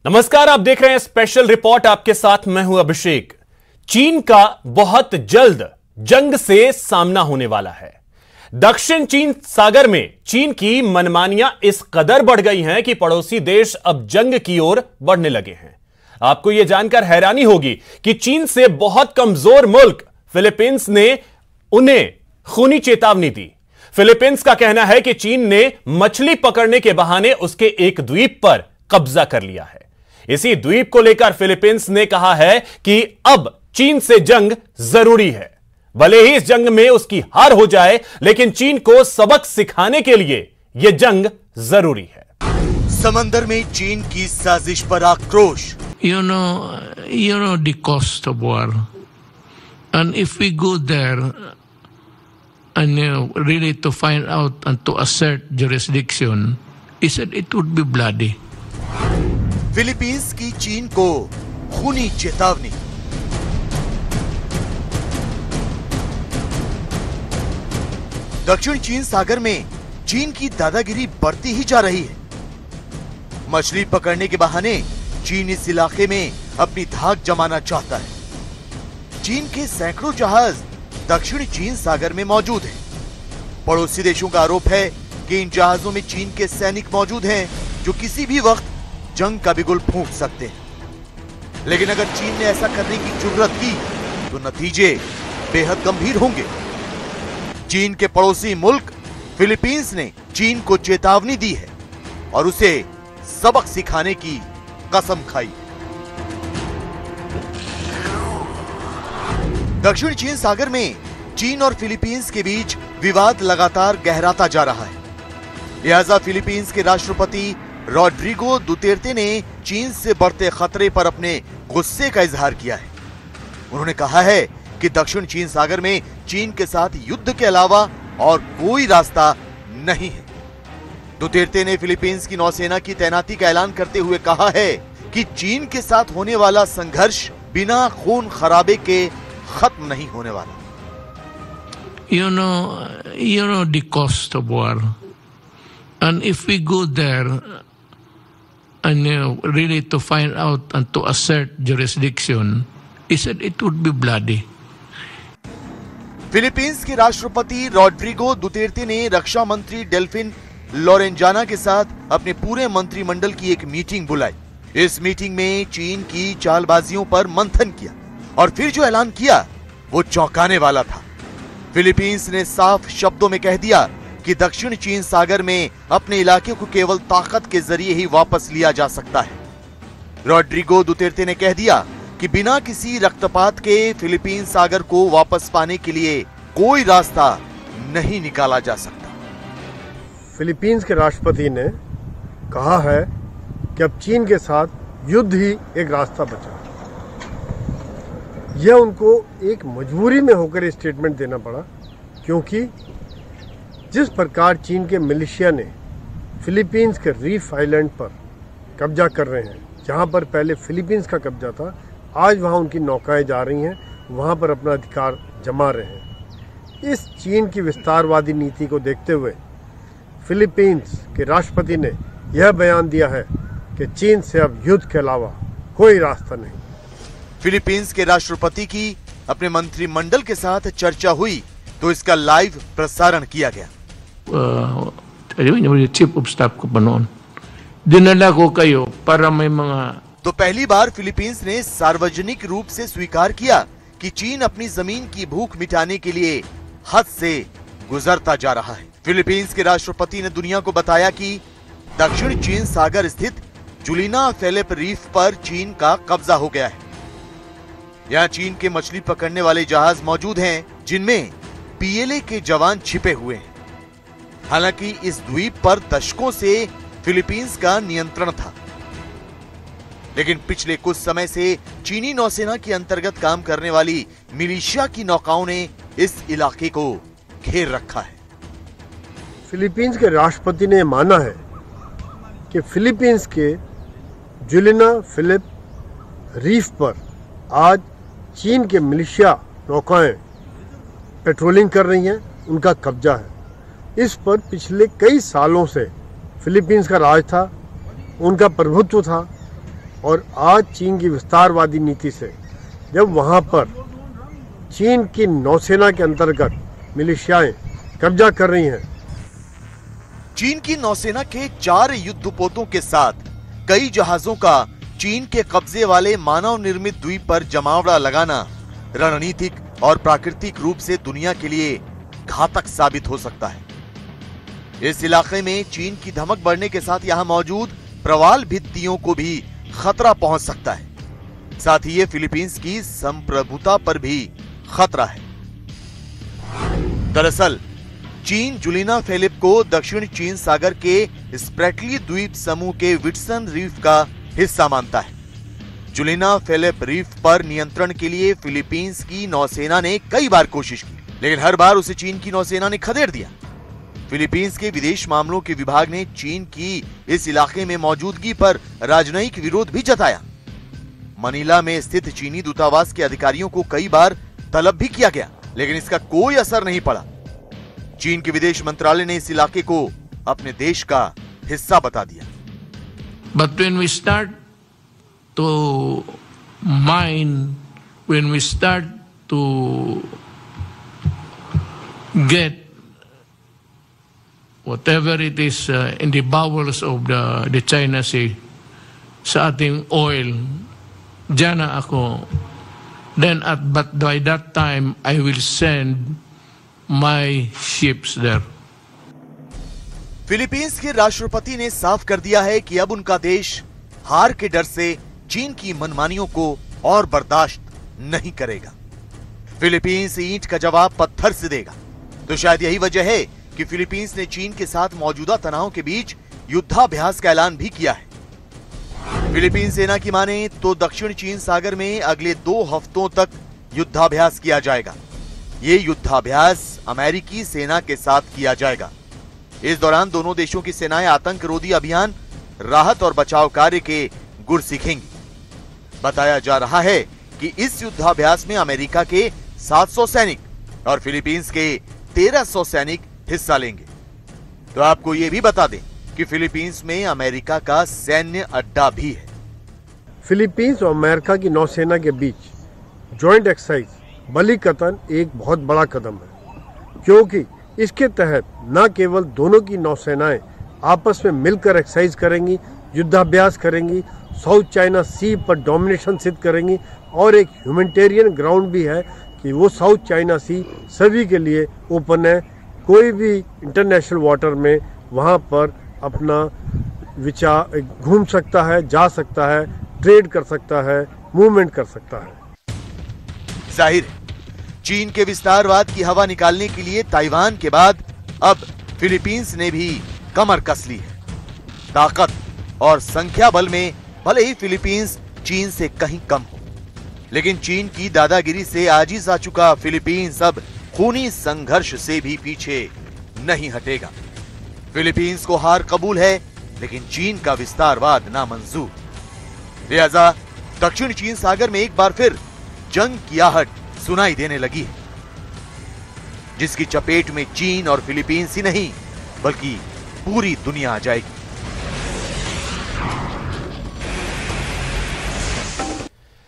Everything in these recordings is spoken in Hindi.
नमस्कार, आप देख रहे हैं स्पेशल रिपोर्ट। आपके साथ मैं हूं अभिषेक। चीन का बहुत जल्द जंग से सामना होने वाला है। दक्षिण चीन सागर में चीन की मनमानियां इस कदर बढ़ गई हैं कि पड़ोसी देश अब जंग की ओर बढ़ने लगे हैं। आपको यह जानकर हैरानी होगी कि चीन से बहुत कमजोर मुल्क फिलीपींस ने उन्हें खूनी चेतावनी दी। फिलीपींस का कहना है कि चीन ने मछली पकड़ने के बहाने उसके एक द्वीप पर कब्जा कर लिया है। इसी द्वीप को लेकर फिलीपींस ने कहा है कि अब चीन से जंग जरूरी है। भले ही इस जंग में उसकी हार हो जाए, लेकिन चीन को सबक सिखाने के लिए यह जंग जरूरी है। समंदर में चीन की साजिश पर आक्रोश। You know the cost of war, and if we go there and really to find out and to assert jurisdiction, he said it would be bloody. Philippines की चीन को खूनी चेतावनी। दक्षिण चीन सागर में चीन की दादागिरी बढ़ती ही जा रही है। मछली पकड़ने के बहाने चीन इस इलाके में अपनी धाक जमाना चाहता है। चीन के सैकड़ों जहाज दक्षिण चीन सागर में मौजूद हैं। पड़ोसी देशों का आरोप है कि इन जहाजों में चीन के सैनिक मौजूद हैं जो किसी भी वक्त जंग का बिगुल फूंक सकते हैं। लेकिन अगर चीन ने ऐसा करने की जुर्रत की तो नतीजे बेहद गंभीर होंगे। चीन के पड़ोसी मुल्क फिलीपींस ने चीन को चेतावनी दी है और उसे सबक सिखाने की कसम खाई। दक्षिण चीन सागर में चीन और फिलीपींस के बीच विवाद लगातार गहराता जा रहा है। लिहाजा फिलीपींस के राष्ट्रपति रोड्रिगो दुतेर्ते ने चीन से बढ़ते खतरे पर अपने गुस्से का इजहार किया है। उन्होंने कहा है कि दक्षिण चीन सागर में चीन के साथ युद्ध के अलावा और कोई रास्ता नहीं है। दुतेर्ते ने फिलीपींस की नौसेना की तैनाती का ऐलान करते हुए कहा है कि चीन के साथ होने वाला संघर्ष बिना खून खराबे के खत्म नहीं होने वाला। You know the cost of war, and if we go there and really to find out and to assert jurisdiction, he said it would be bloody. Philippines के राष्ट्रपति रोड्रिगो दुतेर्ते ने रक्षा मंत्री डेल्फिन लोरेंजाना के साथ अपने पूरे मंत्रिमंडल की एक मीटिंग बुलाई। इस मीटिंग में चीन की चालबाजियों पर मंथन किया और फिर जो ऐलान किया वो चौंकाने वाला था। फिलीपींस ने साफ शब्दों में कह दिया कि दक्षिण चीन सागर में अपने इलाके को केवल ताकत के जरिए ही वापस लिया जा सकता है। रोड्रिगो दुतेर्ते ने कह दिया कि बिना किसी रक्तपात के फिलीपींस सागर को वापस पाने के लिए कोई रास्ता नहीं निकाला जा सकता। फिलीपींस के राष्ट्रपति ने कहा है कि अब चीन के साथ युद्ध ही एक रास्ता बचा। यह उनको एक मजबूरी में होकर स्टेटमेंट देना पड़ा, क्योंकि जिस प्रकार चीन के मिलिशिया ने फिलीपींस के रीफ आइलैंड पर कब्जा कर रहे हैं, जहां पर पहले फिलीपींस का कब्जा था, आज वहां उनकी नौकाएं जा रही हैं, वहां पर अपना अधिकार जमा रहे हैं। इस चीन की विस्तारवादी नीति को देखते हुए फिलीपींस के राष्ट्रपति ने यह बयान दिया है कि चीन से अब युद्ध के अलावा कोई रास्ता नहीं। फिलीपींस के राष्ट्रपति की अपने मंत्रिमंडल के साथ चर्चा हुई तो इसका लाइव प्रसारण किया गया। चीफ ऑफ स्टाफ को बनोन dinala ko kayo para may mga। तो पहली बार फिलीपींस ने सार्वजनिक रूप से स्वीकार किया कि चीन अपनी जमीन की भूख मिटाने के लिए हद से गुजरता जा रहा है। फिलीपींस के राष्ट्रपति ने दुनिया को बताया कि दक्षिण चीन सागर स्थित जुलिना फिलिप रीफ पर चीन का कब्जा हो गया है। यहाँ चीन के मछली पकड़ने वाले जहाज मौजूद हैं, जिनमें पीएलए के जवान छिपे हुए हैं। हालांकि इस द्वीप पर दशकों से फिलीपींस का नियंत्रण था, लेकिन पिछले कुछ समय से चीनी नौसेना के अंतर्गत काम करने वाली मिलिशिया की नौकाओं ने इस इलाके को घेर रखा है। फिलीपींस के राष्ट्रपति ने माना है कि फिलीपींस के जुलिना फिलिप रीफ पर आज चीन के मिलिशिया नौकाएं पेट्रोलिंग कर रही हैं, उनका कब्जा है। इस पर पिछले कई सालों से फिलीपींस का राज था, उनका प्रभुत्व था। और आज चीन की विस्तारवादी नीति से जब वहाँ पर चीन की नौसेना के अंतर्गत मिलिशियाएं कब्जा कर रही हैं। चीन की नौसेना के 4 युद्धपोतों के साथ कई जहाजों का चीन के कब्जे वाले मानव निर्मित द्वीप पर जमावड़ा लगाना रणनीतिक और प्राकृतिक रूप से दुनिया के लिए घातक साबित हो सकता है। इस इलाके में चीन की धमक बढ़ने के साथ यहां मौजूद प्रवाल भित्तियों को भी खतरा पहुंच सकता है। साथ ही ये फिलीपींस की संप्रभुता पर भी खतरा है। दरअसल चीन जुलिना फिलिप को दक्षिण चीन सागर के स्प्रेटली द्वीप समूह के विट्सन रीफ का हिस्सा मानता है। जुलिना फिलिप रीफ पर नियंत्रण के लिए फिलीपींस की नौसेना ने कई बार कोशिश की, लेकिन हर बार उसे चीन की नौसेना ने खदेड़ दिया। फिलीपींस के विदेश मामलों के विभाग ने चीन की इस इलाके में मौजूदगी पर राजनयिक विरोध भी जताया। मनीला में स्थित चीनी दूतावास के अधिकारियों को कई बार तलब भी किया गया, लेकिन इसका कोई असर नहीं पड़ा। चीन के विदेश मंत्रालय ने इस इलाके को अपने देश का हिस्सा बता दिया। But when we start to mine, when we start to get whatever it is in the bowels of the China Sea, sa ating oil, diyan na ako. But by that time, I will send my ships there. Philippines के राष्ट्रपति ने साफ कर दिया है कि अब उनका देश हार के डर से चीन की मनमानियों को और बर्दाश्त नहीं करेगा। फिलीपींस ईंट का जवाब पत्थर से देगा। तो शायद यही वजह है कि फिलीपींस ने चीन के साथ मौजूदा तनाव के बीच युद्धाभ्यास का ऐलान भी किया है। फिलीपीन सेना की माने तो दक्षिण चीन सागर में अगले 2 हफ्तों तक युद्धाभ्यास किया जाएगा। ये युद्धाभ्यास अमेरिकी सेना के साथ किया जाएगा। इस दौरान दोनों देशों की सेनाएं आतंक रोधी अभियान, राहत और बचाव कार्य के गुर सीखेंगी। बताया जा रहा है कि इस युद्धाभ्यास में अमेरिका के 700 सैनिक और फिलीपींस के 1300 सैनिक हिस्सा लेंगे। तो आपको यह भी बता दें कि फिलीपींस में अमेरिका का सैन्य अड्डा भी है। फिलीपींस और अमेरिका की नौसेना के बीच जॉइंट एक्सरसाइज बलिकतन एक बहुत बड़ा कदम है, क्योंकि इसके तहत न केवल दोनों की नौसेनाएं आपस में मिलकर एक्सरसाइज करेंगी, युद्धाभ्यास करेंगी, साउथ चाइना सी पर डोमिनेशन सिद्ध करेंगी, और एक ह्यूमैनिटेरियन ग्राउंड भी है कि वो साउथ चाइना सी सभी के लिए ओपन है। कोई भी इंटरनेशनल वाटर में वहाँ पर अपना विचार घूम सकता है, जा सकता है, ट्रेड कर सकता है, मूवमेंट कर सकता है। जाहिर है चीन के विस्तारवाद की हवा निकालने के लिए ताइवान के बाद अब फिलीपींस ने भी कमर कस ली है। ताकत और संख्या बल में भले ही फिलीपींस चीन से कहीं कम हो, लेकिन चीन की दादागिरी से आजिज आ चुका फिलीपींस अब खूनी संघर्ष से भी पीछे नहीं हटेगा। फिलीपींस को हार कबूल है, लेकिन चीन का विस्तारवाद नामंजूर। लिहाजा दक्षिण चीन सागर में एक बार फिर जंग की आहट सुनाई देने लगी है, जिसकी चपेट में चीन और फिलीपींस ही नहीं बल्कि पूरी दुनिया आ जाएगी।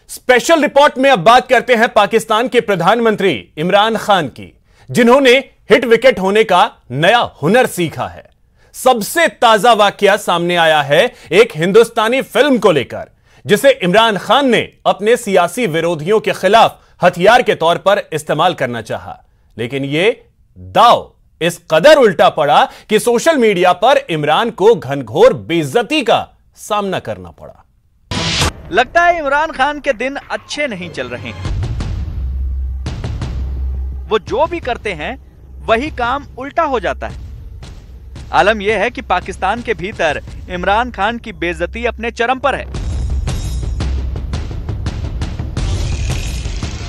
स्पेशल रिपोर्ट में अब बात करते हैं पाकिस्तान के प्रधानमंत्री इमरान खान की, जिन्होंने हिट विकेट होने का नया हुनर सीखा है। सबसे ताजा वाकया सामने आया है एक हिंदुस्तानी फिल्म को लेकर, जिसे इमरान खान ने अपने सियासी विरोधियों के खिलाफ हथियार के तौर पर इस्तेमाल करना चाहा, लेकिन यह दांव इस कदर उल्टा पड़ा कि सोशल मीडिया पर इमरान को घनघोर बेइज्जती का सामना करना पड़ा। लगता है इमरान खान के दिन अच्छे नहीं चल रहे हैं। वो जो भी करते हैं वही काम उल्टा हो जाता है। आलम यह है कि पाकिस्तान के भीतर इमरान खान की बेइज्जती अपने चरम पर है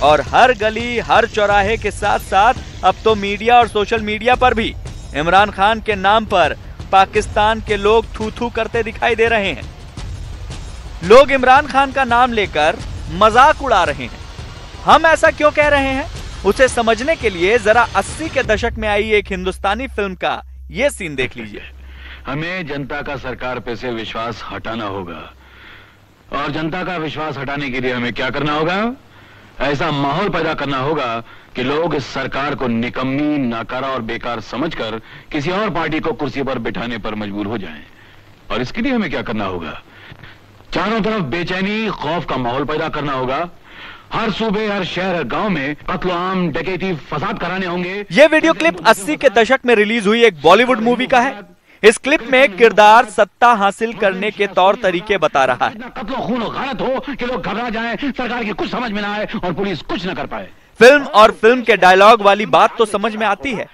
और हर गली, हर चौराहे के साथ साथ अब तो मीडिया और सोशल मीडिया पर भी इमरान खान के नाम पर पाकिस्तान के लोग थू थू करते दिखाई दे रहे हैं। लोग इमरान खान का नाम लेकर मजाक उड़ा रहे हैं। हम ऐसा क्यों कह रहे हैं, उसे समझने के लिए जरा 80 के दशक में आई एक हिंदुस्तानी फिल्म का ये सीन देख लीजिए। हमें जनता का सरकार पे से विश्वास हटाना होगा। और जनता का विश्वास हटाने के लिए हमें क्या करना होगा? ऐसा माहौल पैदा करना होगा कि लोग इस सरकार को निकम्मी, नाकारा और बेकार समझकर किसी और पार्टी को कुर्सी पर बिठाने पर मजबूर हो जाएं। और इसके लिए हमें क्या करना होगा? चारों तरफ बेचैनी, खौफ का माहौल पैदा करना होगा। हर सूबे, हर शहर, हर गांव में कत्ल आम, डकैती, फसाद कराने होंगे। ये वीडियो क्लिप 80 के दशक में रिलीज हुई एक बॉलीवुड मूवी का है। इस क्लिप में किरदार सत्ता हासिल करने के तौर तरीके बता रहा है। कत्ल, खून और गारत हो कि लोग घबरा जाएं, सरकार की कुछ समझ में ना आए और पुलिस कुछ न कर पाए। फिल्म और फिल्म के डायलॉग वाली बात तो समझ में आती है,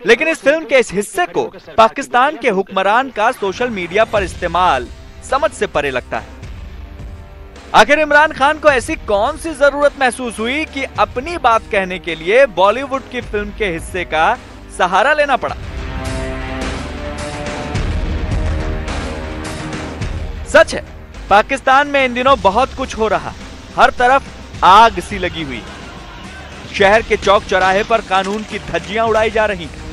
लेकिन इस फिल्म के इस हिस्से को पाकिस्तान के हुक्मरान का सोशल मीडिया पर इस्तेमाल समझ से परे लगता है। आखिर इमरान खान को ऐसी कौन सी जरूरत महसूस हुई कि अपनी बात कहने के लिए बॉलीवुड की फिल्म के हिस्से का सहारा लेना पड़ा? सच है, पाकिस्तान में इन दिनों बहुत कुछ हो रहा है। हर तरफ आग सी लगी हुई। शहर के चौक चौराहे पर कानून की धज्जियां उड़ाई जा रही हैं।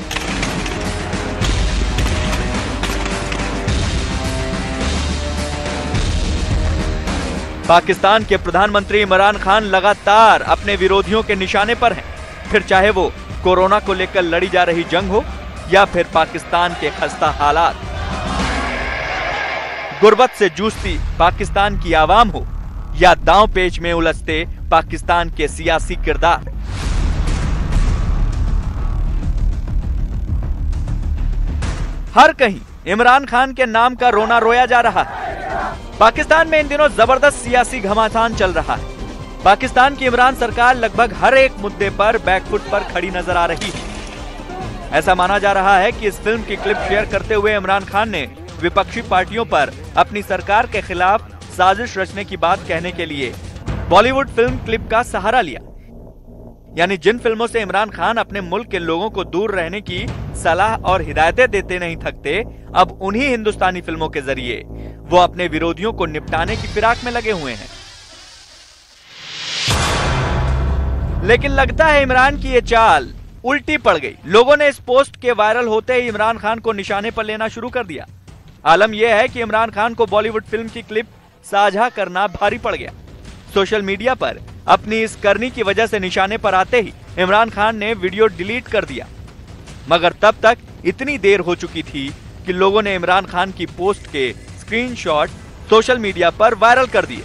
पाकिस्तान के प्रधानमंत्री इमरान खान लगातार अपने विरोधियों के निशाने पर हैं, फिर चाहे वो कोरोना को लेकर लड़ी जा रही जंग हो या फिर पाकिस्तान के खस्ता हालात। गुर्बत से जूझती पाकिस्तान की आवाम हो या दांव पेच में उलझते पाकिस्तान के सियासी किरदार। हर कहीं इमरान खान के नाम का रोना रोया जा रहा है। पाकिस्तान में इन दिनों जबरदस्त सियासी घमासान चल रहा है। पाकिस्तान की इमरान सरकार लगभग हर एक मुद्दे पर बैकफुट पर खड़ी नजर आ रही है। ऐसा माना जा रहा है कि इस फिल्म की क्लिप शेयर करते हुए इमरान खान ने विपक्षी पार्टियों पर अपनी सरकार के खिलाफ साजिश रचने की बात कहने के लिए बॉलीवुड फिल्म क्लिप का सहारा लिया। यानी जिन फिल्मों से इमरान खान अपने मुल्क के लोगों को दूर रहने की सलाह और हिदायतें देते नहीं थकते, अब उन्हीं हिंदुस्तानी फिल्मों के जरिए वो अपने विरोधियों को निपटाने की फिराक में लगे हुए हैं। लेकिन लगता है इमरान की ये चाल उल्टी पड़ गई। लोगों ने इस पोस्ट के वायरल होते ही इमरान खान को निशाने पर लेना शुरू कर दिया। आलम यह है कि इमरान खान को बॉलीवुड फिल्म की क्लिप साझा करना भारी पड़ गया। सोशल मीडिया पर अपनी इस करनी की वजह से निशाने पर आते ही इमरान खान ने वीडियो डिलीट कर दिया, मगर तब तक इतनी देर हो चुकी थी कि लोगों ने इमरान खान की पोस्ट के स्क्रीनशॉट सोशल मीडिया पर वायरल कर दिए।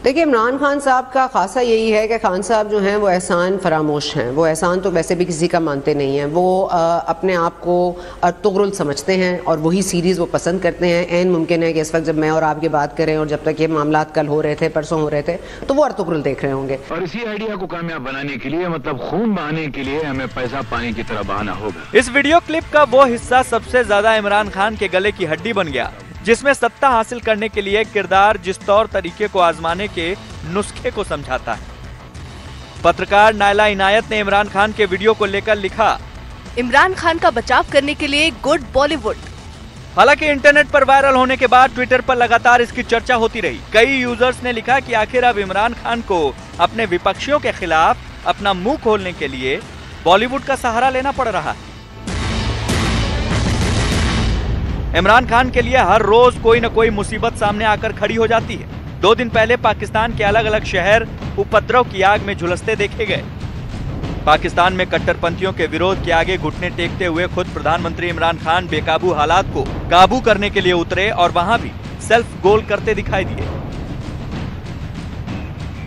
देखिए, इमरान खान साहब का खासा यही है कि खान साहब जो हैं वो एहसान फरामोश हैं। वो एहसान तो वैसे भी किसी का मानते नहीं हैं। वो अपने आप को अर्तुगरुल समझते हैं और वही सीरीज़ वो पसंद करते हैं। ऐन मुमकिन है कि इस वक्त जब मैं और आप ये बात करें और जब तक ये मामला कल हो रहे थे, परसों हो रहे थे, तो वो अर्तुगरुल देख रहे होंगे। और इसी आइडिया को कामयाब बनाने के लिए, मतलब खून बहाने के लिए, हमें पैसा पानी की तरह बहाना होगा। इस वीडियो क्लिप का वो हिस्सा सबसे ज्यादा इमरान खान के गले की हड्डी बन गया, जिसमें सत्ता हासिल करने के लिए किरदार जिस तौर तरीके को आजमाने के नुस्खे को समझाता है। पत्रकार नायला इनायत ने इमरान खान के वीडियो को लेकर लिखा, इमरान खान का बचाव करने के लिए गुड बॉलीवुड। हालांकि इंटरनेट पर वायरल होने के बाद ट्विटर पर लगातार इसकी चर्चा होती रही। कई यूजर्स ने लिखा कि आखिर अब इमरान खान को अपने विपक्षियों के खिलाफ अपना मुंह खोलने के लिए बॉलीवुड का सहारा लेना पड़ रहा है। इमरान खान के लिए हर रोज कोई न कोई मुसीबत सामने आकर खड़ी हो जाती है। 2 दिन पहले पाकिस्तान के अलग अलग शहर उपद्रव की आग में झुलसते देखे गए। पाकिस्तान में कट्टरपंथियों के विरोध के आगे घुटने टेकते हुए खुद प्रधानमंत्री इमरान खान बेकाबू हालात को काबू करने के लिए उतरे और वहां भी सेल्फ गोल करते दिखाई दिए।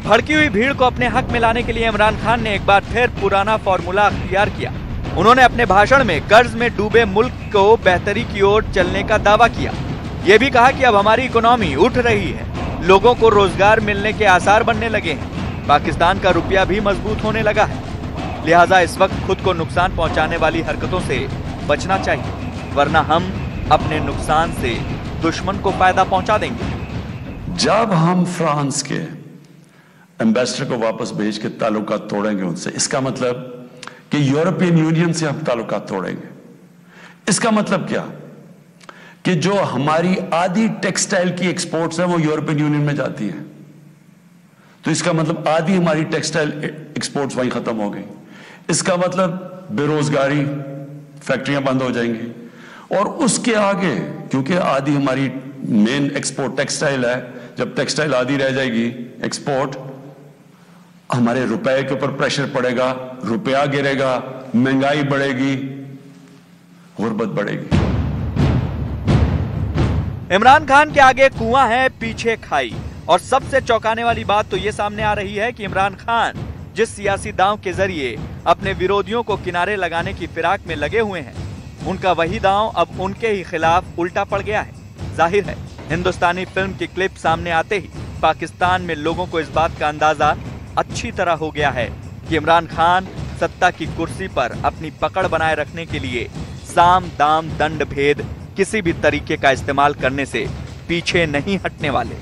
भड़की हुई भीड़ को अपने हक में लाने के लिए इमरान खान ने एक बार फिर पुराना फॉर्मूला अख्तियार किया। उन्होंने अपने भाषण में कर्ज में डूबे मुल्क को बेहतरी की ओर चलने का दावा किया। ये भी कहा कि अब हमारी इकोनॉमी उठ रही है, लोगों को रोजगार मिलने के आसार बनने लगे हैं, पाकिस्तान का रुपया भी मजबूत होने लगा है, लिहाजा इस वक्त खुद को नुकसान पहुंचाने वाली हरकतों से बचना चाहिए, वरना हम अपने नुकसान से दुश्मन को फायदा पहुंचा देंगे। जब हम फ्रांस के एम्बेसडर को वापस भेज के ताल्लुकात तोड़ेंगे उनसे, इसका मतलब कि यूरोपियन यूनियन से हम ताल्लुकात तोड़ेंगे। इसका मतलब क्या कि जो हमारी आधी टेक्सटाइल की एक्सपोर्ट्स है वो यूरोपियन यूनियन में जाती है, तो इसका मतलब आधी हमारी टेक्सटाइल एक्सपोर्ट्स वहीं खत्म हो गई। इसका मतलब बेरोजगारी, फैक्ट्रियां बंद हो जाएंगी। और उसके आगे, क्योंकि आधी हमारी मेन एक्सपोर्ट टेक्सटाइल है, जब टेक्सटाइल आधी रह जाएगी एक्सपोर्ट, हमारे रुपए के ऊपर प्रेशर पड़ेगा, रुपया गिरेगा, महंगाई बढ़ेगी, गुर्बत बढ़ेगी। इमरान खान के आगे कुआं है, पीछे खाई। और सबसे चौंकाने वाली बात तो ये सामने आ रही है कि इमरान खान जिस सियासी दांव के जरिए अपने विरोधियों को किनारे लगाने की फिराक में लगे हुए हैं, उनका वही दांव अब उनके ही खिलाफ उल्टा पड़ गया है। जाहिर है, हिंदुस्तानी फिल्म की क्लिप सामने आते ही पाकिस्तान में लोगों को इस बात का अंदाजा अच्छी तरह हो गया है कि इमरान खान सत्ता की कुर्सी पर अपनी पकड़ बनाए रखने के लिए साम दाम दंड भेद किसी भी तरीके का इस्तेमाल करने से पीछे नहीं हटने वाले।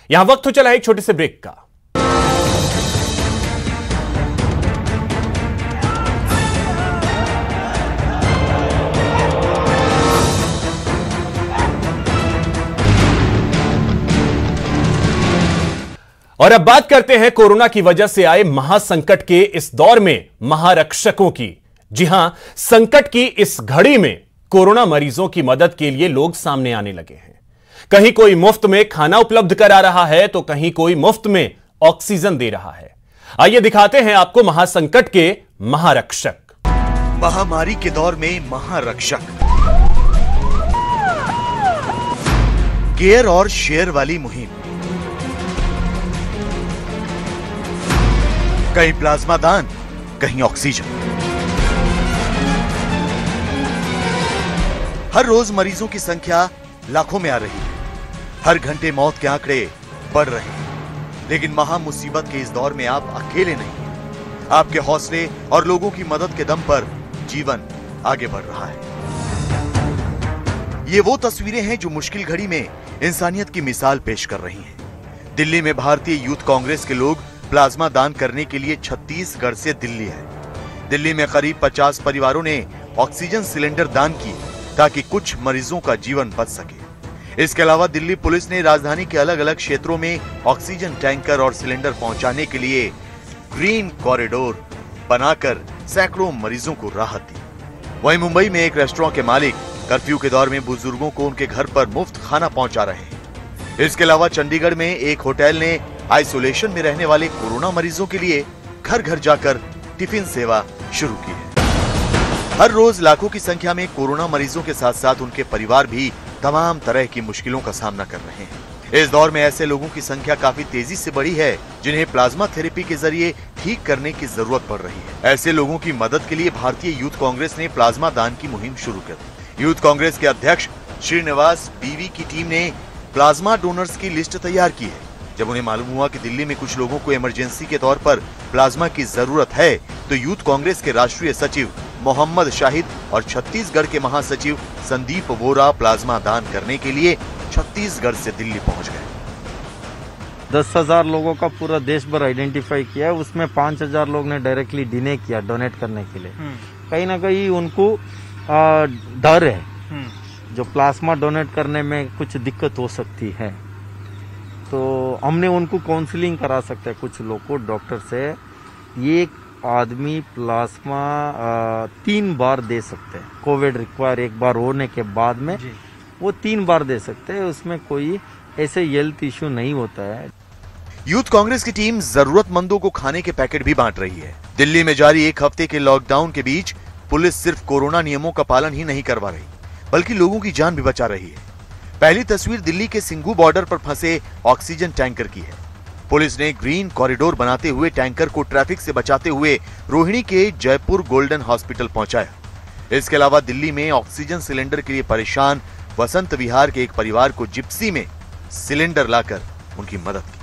यहां वक्त हो चला है एक छोटे से ब्रेक का। और अब बात करते हैं कोरोना की वजह से आए महासंकट के इस दौर में महारक्षकों की। जी हां, संकट की इस घड़ी में कोरोना मरीजों की मदद के लिए लोग सामने आने लगे हैं। कहीं कोई मुफ्त में खाना उपलब्ध करा रहा है तो कहीं कोई मुफ्त में ऑक्सीजन दे रहा है। आइए दिखाते हैं आपको महासंकट के महारक्षक। महामारी के दौर में महारक्षक, केयर और शेयर वाली मुहिम, कहीं प्लाज्मा दान, कहीं ऑक्सीजन। हर रोज मरीजों की संख्या लाखों में आ रही है। हर घंटे मौत के आंकड़े बढ़ रहे हैं। लेकिन महामुसीबत के इस दौर में आप अकेले नहीं हैं। आपके हौसले और लोगों की मदद के दम पर जीवन आगे बढ़ रहा है। ये वो तस्वीरें हैं जो मुश्किल घड़ी में इंसानियत की मिसाल पेश कर रही हैं। दिल्ली में भारतीय यूथ कांग्रेस के लोग प्लाज्मा दान करने के लिए छत्तीसगढ़ से दिल्ली आए। दिल्ली में करीब 50 परिवारों ने ऑक्सीजन सिलेंडर दान किए ताकि कुछ मरीजों का जीवन बच सके। इसके अलावा दिल्ली पुलिस ने राजधानी के अलग अलग क्षेत्रों में ऑक्सीजन टैंकर और सिलेंडर पहुंचाने के लिए ग्रीन कॉरिडोर बनाकर सैकड़ों मरीजों को राहत दी। वहीं मुंबई में एक रेस्टोरेंट के मालिक कर्फ्यू के दौर में बुजुर्गों को उनके घर पर मुफ्त खाना पहुंचा रहे हैं। इसके अलावा चंडीगढ़ में एक होटल ने आइसोलेशन में रहने वाले कोरोना मरीजों के लिए घर घर जाकर टिफिन सेवा शुरू की है। हर रोज लाखों की संख्या में कोरोना मरीजों के साथ साथ उनके परिवार भी तमाम तरह की मुश्किलों का सामना कर रहे हैं। इस दौर में ऐसे लोगों की संख्या काफी तेजी से बढ़ी है जिन्हें प्लाज्मा थेरेपी के जरिए ठीक करने की जरूरत पड़ रही है। ऐसे लोगों की मदद के लिए भारतीय यूथ कांग्रेस ने प्लाज्मा दान की मुहिम शुरू कर दी। यूथ कांग्रेस के अध्यक्ष श्रीनिवास बीवी की टीम ने प्लाज्मा डोनर्स की लिस्ट तैयार की है। जब उन्हें मालूम हुआ कि दिल्ली में कुछ लोगों को इमरजेंसी के तौर पर प्लाज्मा की जरूरत है, तो यूथ कांग्रेस के राष्ट्रीय सचिव मोहम्मद शाहिद और छत्तीसगढ़ के महासचिव संदीप वोरा प्लाज्मा दान करने के लिए छत्तीसगढ़ से दिल्ली पहुंच गए। 10,000 लोगों का पूरा देश भर आइडेंटिफाई किया है। उसमें 5,000 लोग ने डायरेक्टली डोनेट करने के लिए। कहीं ना कहीं उनको डर है जो प्लाज्मा डोनेट करने में कुछ दिक्कत हो सकती है, तो हमने उनको काउंसलिंग करा सकते हैं कुछ लोग को डॉक्टर से। एक आदमी प्लाज्मा 3 बार दे सकते हैं। कोविड रिक्वायर एक बार होने के बाद में वो 3 बार दे सकते हैं। उसमें कोई ऐसे हेल्थ इश्यू नहीं होता है। यूथ कांग्रेस की टीम जरूरतमंदों को खाने के पैकेट भी बांट रही है। दिल्ली में जारी एक हफ्ते के लॉकडाउन के बीच पुलिस सिर्फ कोरोना नियमों का पालन ही नहीं करवा रही, बल्कि लोगों की जान भी बचा रही है। पहली तस्वीर दिल्ली के सिंघू बॉर्डर पर फंसे ऑक्सीजन टैंकर की है। पुलिस ने ग्रीन कॉरिडोर बनाते हुए टैंकर को ट्रैफिक से बचाते हुए रोहिणी के जयपुर गोल्डन हॉस्पिटल पहुंचाया। इसके अलावा दिल्ली में ऑक्सीजन सिलेंडर के लिए परेशान वसंत विहार के एक परिवार को जिप्सी में सिलेंडर लाकर उनकी मदद की।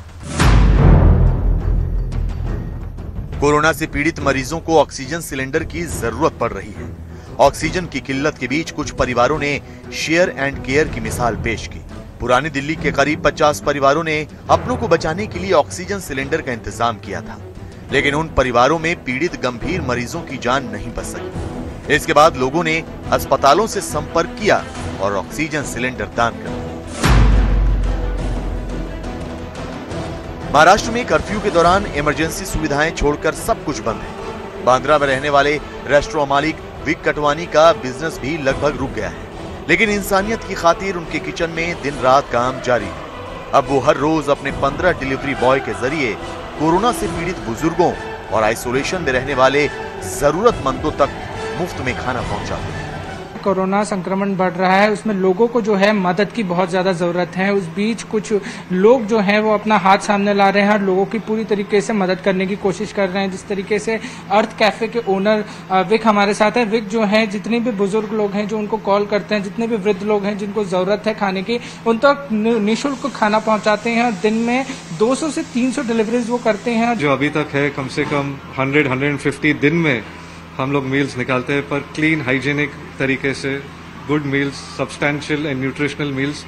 कोरोना से पीड़ित मरीजों को ऑक्सीजन सिलेंडर की जरूरत पड़ रही है। ऑक्सीजन की किल्लत के बीच कुछ परिवारों ने शेयर एंड केयर की मिसाल पेश की। पुरानी दिल्ली के करीब 50 परिवारों ने अपनों को बचाने के लिए ऑक्सीजन सिलेंडर का इंतजाम किया था, लेकिन उन परिवारों में पीड़ित गंभीर मरीजों की जान नहीं बच सकी। इसके बाद लोगों ने अस्पतालों से संपर्क किया और ऑक्सीजन सिलेंडर दान कर दिया। महाराष्ट्र में कर्फ्यू के दौरान इमरजेंसी सुविधाएं छोड़कर सब कुछ बंद है। बांद्रा में रहने वाले रेस्टोरेंट मालिक विक कटवानी का बिजनेस भी लगभग रुक गया है। लेकिन इंसानियत की खातिर उनके किचन में दिन रात काम जारी है। अब वो हर रोज अपने 15 डिलीवरी बॉय के जरिए कोरोना से पीड़ित बुजुर्गों और आइसोलेशन में रहने वाले जरूरतमंदों तक मुफ्त में खाना पहुंचाते हैं। कोरोना संक्रमण बढ़ रहा है, उसमें लोगों को जो है मदद की बहुत ज्यादा जरूरत है। उस बीच कुछ लोग जो हैं वो अपना हाथ सामने ला रहे हैं और लोगों की पूरी तरीके से मदद करने की कोशिश कर रहे हैं। जिस तरीके से अर्थ कैफे के ओनर विक हमारे साथ है। विक जो है जितने भी बुजुर्ग लोग हैं जो उनको कॉल करते हैं, जितने भी वृद्ध लोग हैं जिनको जरूरत है खाने की, उन तक निःशुल्क खाना पहुंचाते हैं और दिन में 200 से 300 डिलीवरीज वो करते हैं। जो अभी तक है कम से कम 100-150 दिन में हम लोग मील्स निकालते हैं, पर क्लीन हाइजीनिक तरीके से good meals, substantial and nutritional meals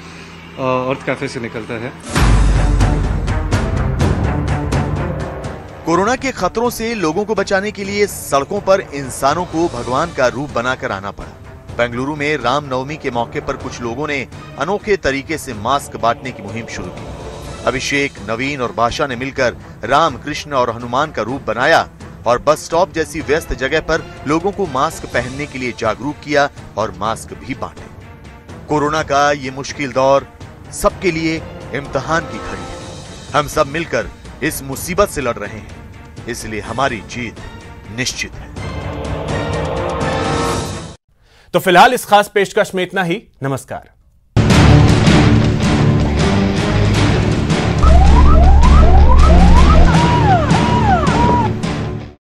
earth cafe से निकलता है। कोरोना के खतरों से लोगों को बचाने के लिए सड़कों पर इंसानों को भगवान का रूप बनाकर आना पड़ा। बेंगलुरु में रामनवमी के मौके पर कुछ लोगों ने अनोखे तरीके से मास्क बांटने की मुहिम शुरू की। अभिषेक, नवीन और बादशाह ने मिलकर राम, कृष्ण और हनुमान का रूप बनाया और बस स्टॉप जैसी व्यस्त जगह पर लोगों को मास्क पहनने के लिए जागरूक किया और मास्क भी बांटे। कोरोना का ये मुश्किल दौर सबके लिए इम्तिहान की घड़ी है। हम सब मिलकर इस मुसीबत से लड़ रहे हैं, इसलिए हमारी जीत निश्चित है। तो फिलहाल इस खास पेशकश में इतना ही। नमस्कार।